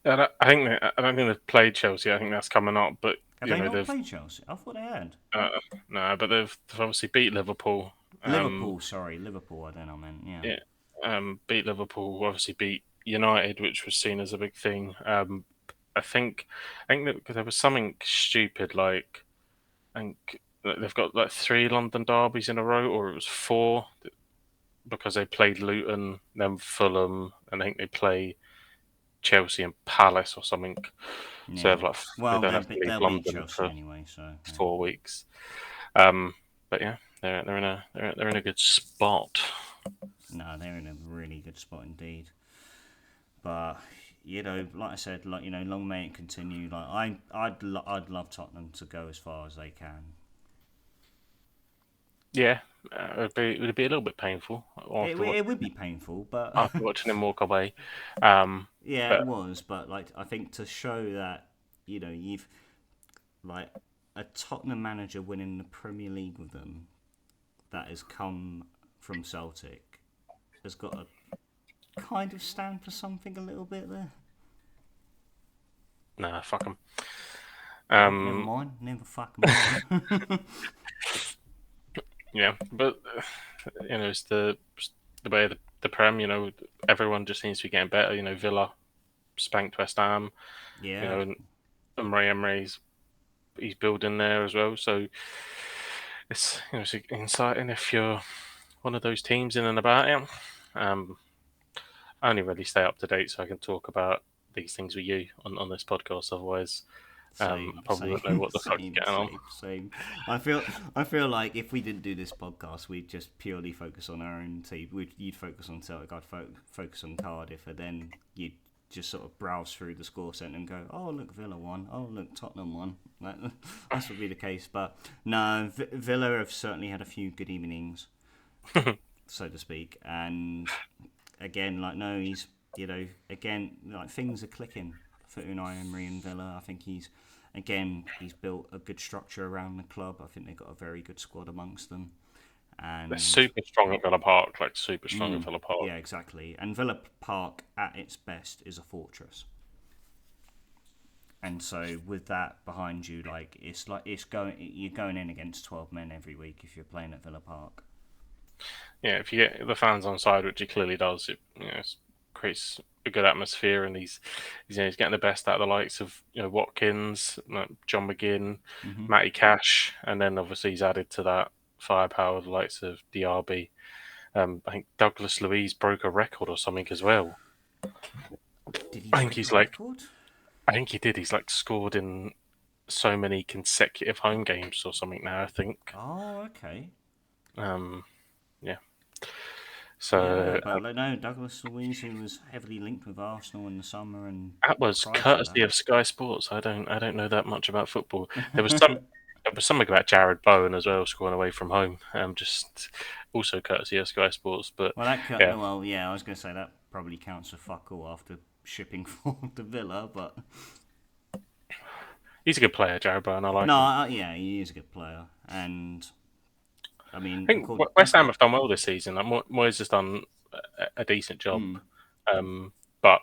I don't think they've played Chelsea. I think that's coming up. But Have they not played Chelsea? I thought they had. uh, no, but they've obviously beat Liverpool. Liverpool, sorry, Liverpool. I don't know, man. Yeah. Yeah, beat Liverpool. Obviously beat United, which was seen as a big thing. I think that because there was something stupid like I think that they've got like three London derbies in a row, or it was four because they played Luton, then Fulham, and I think they play Chelsea and Palace or something. So Yeah. they Well, don't have to leave they'll beat London Chelsea for anyway. So yeah. 4 weeks. Um, but yeah, they're in a good spot. No, they're in a really good spot indeed. But like I said, long may it continue. Like I'd love Tottenham to go as far as they can. Yeah, it would be a little bit painful It would be painful, but after watching him walk away. Um, yeah, it but was. But like I think to show that you've like a Tottenham manager winning the Premier League with them that has come from Celtic has got to kind of stand for something a little bit there. nah, fuck him. Oh, never Um, mind. Never fucking mind. yeah, but it's the way the Prem. Everyone just seems to be getting better. Villa spanked West Ham. Yeah. And Emery he's building there as well. So it's exciting if you're one of those teams in and about it. Um, I only really stay up to date so I can talk about these things with you on this podcast. Otherwise, I Same, probably wouldn't know same, what the fuck same, you're getting on. same, same. I feel like if we didn't do this podcast, we'd just purely focus on our own team. You'd focus on Celtic, I'd focus on Cardiff, and then you'd just sort of browse through the score centre and go, oh look, Villa won, oh look, Tottenham won. That would be the case. But no, Villa have certainly had a few good evenings, so to speak, and again, like no, he's again like things are clicking for Unai Emery and Villa. I think he's built a good structure around the club. I think they've got a very good squad amongst them, They're and super strong at Villa Park, like super strong at Villa Park. yeah, exactly. And Villa Park at its best is a fortress. And so with that behind you, you're going in against 12 men every week if you're playing at Villa Park. Yeah, if you get the fans on side, which he clearly does, it creates a good atmosphere, and he's getting the best out of the likes of Watkins, like John McGinn, Mm-hmm. Matty Cash, and then obviously he's added to that firepower the likes of DRB. I think Douglas Luiz broke a record or something as well. Did he I think break a he's like, record? I think he did. He's like scored in so many consecutive home games or something now. I think. Oh, okay. Yeah. Yeah, So but no, Douglas Luiz, who was heavily linked with Arsenal in the summer, and that was prior to that. courtesy of Sky Sports. I don't know that much about football. There was some there was something about Jared Bowen as well scoring away from home. Just also courtesy of Sky Sports. But Well, that yeah, well, yeah, I was going to say that probably counts for fuck all after shipping for the Villa, but he's a good player, Jared Bowen. I like no, him. yeah, he is a good player, and I I mean, think West Ham have done well this season. Like, Moyes has done a decent job, but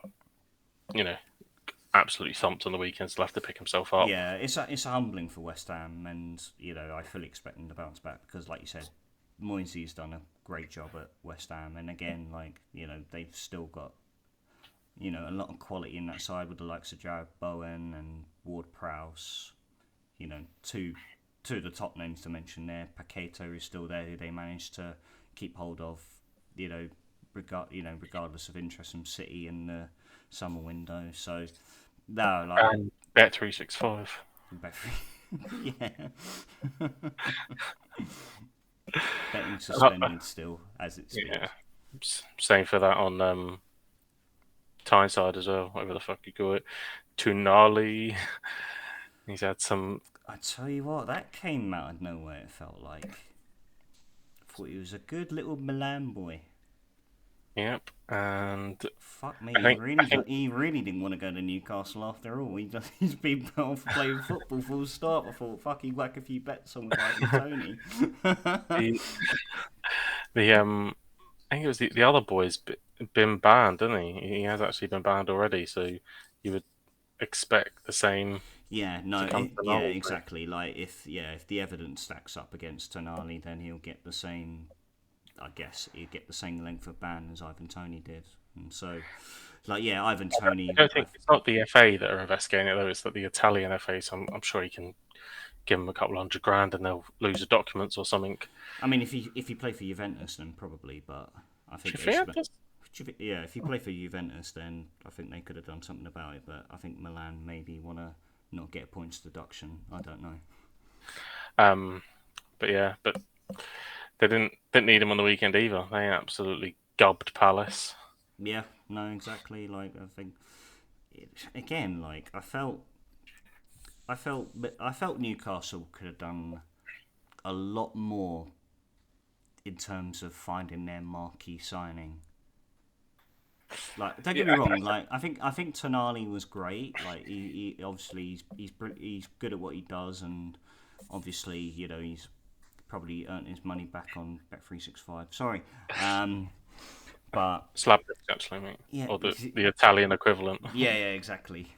you know, absolutely thumped on the weekends. He'll have to pick himself up. yeah, it's humbling for West Ham, and I fully expect them to bounce back because, like you said, Moisey's done a great job at West Ham, and again, they've still got a lot of quality in that side with the likes of Jared Bowen and Ward Prowse. Two of the top names to mention there. Paqueto is still there, who they managed to keep hold of. Regardless of interest from City in the summer window. So no, like And Bet365. yeah, betting Uh, suspended still as it yeah, speaks. same for that on Tyneside as well. Whatever the fuck you call it, Tonali. He's had some. I tell you what, that came out of nowhere. It felt like. I thought he was a good little Milan boy. Yep, and Fuck me, I think I think he really didn't want to go to Newcastle after all. He's been put off playing football full stop. I thought, fuck, he whack a few bets on with Ivan Tony. the I think it was the other boy's been banned, didn't he? He has actually been banned already, so you would expect the same Yeah, to no, come to yeah, Nolly. exactly. Like if the evidence stacks up against Tonali, then he'll get the same. I guess he'll get the same length of ban as Ivan Tony did, and so, Ivan I Tony. don't think it's not the FA that are investigating it though. It's that the Italian FA. So I'm sure he can give them a couple hundred grand and they'll lose the documents or something. I mean, if you play for Juventus, then probably, but I think they should. Juventus? Yeah, if you play for Juventus, then I think they could have done something about it. But I think Milan maybe want to not get points deduction. I don't know. Um, but they didn't need him on the weekend either. They absolutely gubbed Palace. Yeah, no, exactly. Like I think again, like I felt Newcastle could have done a lot more in terms of finding their marquee signing. Like, don't get me Yeah, wrong. Like, I think Tonali was great. Like, he obviously he's good at what he does, and obviously he's probably earned his money back on Bet365. Sorry, but Slabs actually, mate, yeah, or the Italian equivalent. yeah, exactly.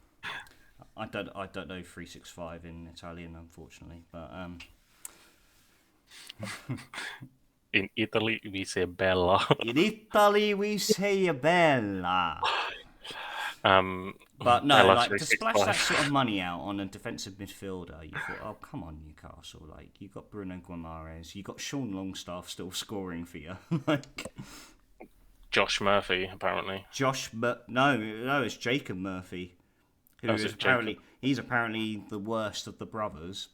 I don't know 365 in Italian, unfortunately, but In Italy, we say Bella. in Italy we say bella. um, But no, Bella like three to six splash that sort of five. money out on a defensive midfielder, you thought, oh come on, Newcastle, like you got Bruno Guimaraes, you got Sean Longstaff still scoring for you, like Josh Murphy, apparently. no, it's Jacob Murphy, who That was is it, Jacob. apparently the worst of the brothers,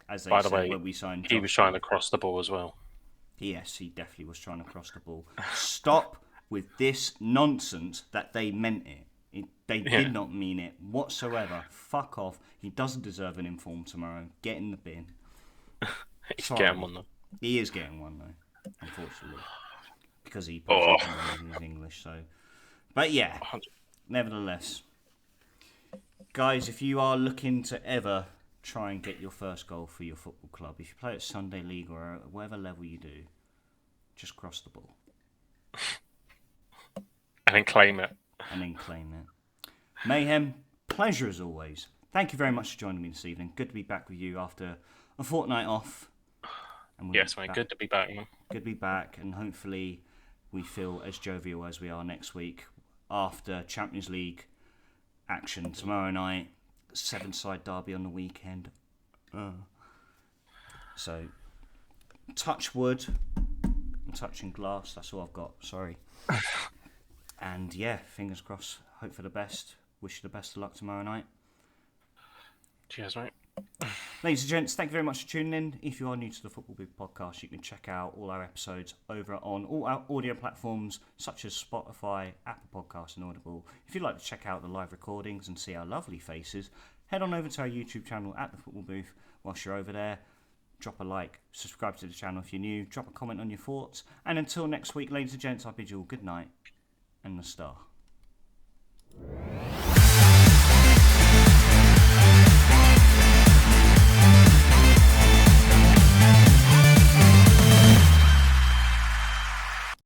as they By the said way, when we signed he was Josh trying to Murphy. cross the ball as well. Yes, he definitely was trying to cross the ball. Stop with this nonsense that they meant it. They Yeah, did not mean it whatsoever. Fuck off. He doesn't deserve an inform tomorrow. Get in the bin. he's getting Sorry. one though. He is getting one, though, unfortunately. Because he Oh, presumes he's English, so. But yeah, 100. nevertheless. Guys, if you are looking to ever try and get your first goal for your football club, if you play at Sunday League or at whatever level you do, just cross the ball And then claim it. and then claim it. Mayhem, pleasure as always. Thank you very much for joining me this evening. Good to be back with you after a fortnight off. And we'll be Yes, mate. back. Good to be back, man. Good to be back, and hopefully we feel as jovial as we are next week after Champions League action tomorrow night. Seven-side derby on the weekend. So, touch wood. I'm touching glass. That's all I've got. Sorry. And yeah, fingers crossed. Hope for the best. Wish you the best of luck tomorrow night. Cheers, mate. Ladies and gents, thank you very much for tuning in. If you are new to the Football Booth podcast, you can check out all our episodes over on all our audio platforms such as Spotify, Apple Podcasts and Audible. If you'd like to check out the live recordings and see our lovely faces, head on over to our YouTube channel at the Football Booth. Whilst you're over there, drop a like, subscribe to the channel if you're new, drop a comment on your thoughts. And until next week, ladies and gents, I bid you all good night and the star.